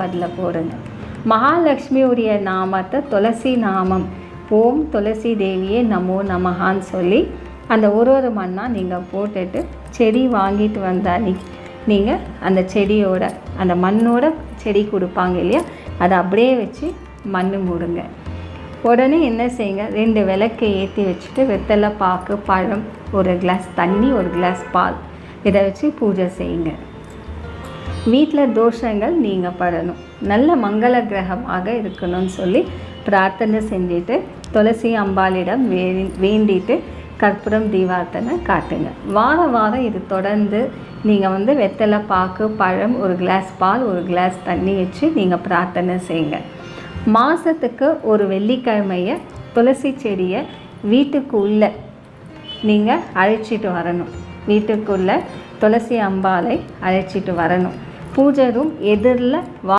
அதில் போடுங்க. மகாலட்சுமி உரிய நாமத்தை துளசி நாமம் ஓம் துளசி தேவியே நமோ நமஹான்னு சொல்லி அந்த ஒரு மண்ணாக நீங்கள் போட்டுட்டு செடி வாங்கிட்டு வந்தால் நீங்கள் அந்த செடியோட அந்த மண்ணோட செடி கொடுப்பாங்க இல்லையா, அதை அப்படியே வச்சு மண் மூடுங்க. உடனே என்ன செய்யுங்க, 2 விளக்கை ஏற்றி வச்சுட்டு வெத்தலை பாக்கு பழம், ஒரு கிளாஸ் தண்ணி, ஒரு கிளாஸ் பால், இதை வச்சு பூஜை செய்யுங்க. வீட்டில் தோஷங்கள் நீங்கள் படணும், நல்ல மங்கள கிரகமாக இருக்கணும்னு சொல்லி பிரார்த்தனை செஞ்சுட்டு துளசி அம்பாளிடம் வேண்டிட்டு கற்பூரம் தீபார்த்தனை காட்டுங்க. வாரம் இது தொடர்ந்து நீங்கள் வெத்தலை பாக்கு பழம், ஒரு கிளாஸ் பால், ஒரு கிளாஸ் தண்ணி வச்சு நீங்கள் பிரார்த்தனை செய்யுங்க. மாதத்துக்கு ஒரு வெள்ளிக்கிழமையை துளசி செடியை வீட்டுக்குள்ளே நீங்கள் அழைச்சிட்டு வரணும். வீட்டுக்குள்ளே துளசி அம்பாளை அழைச்சிட்டு வரணும். பூஜை ரூம் எதிரில்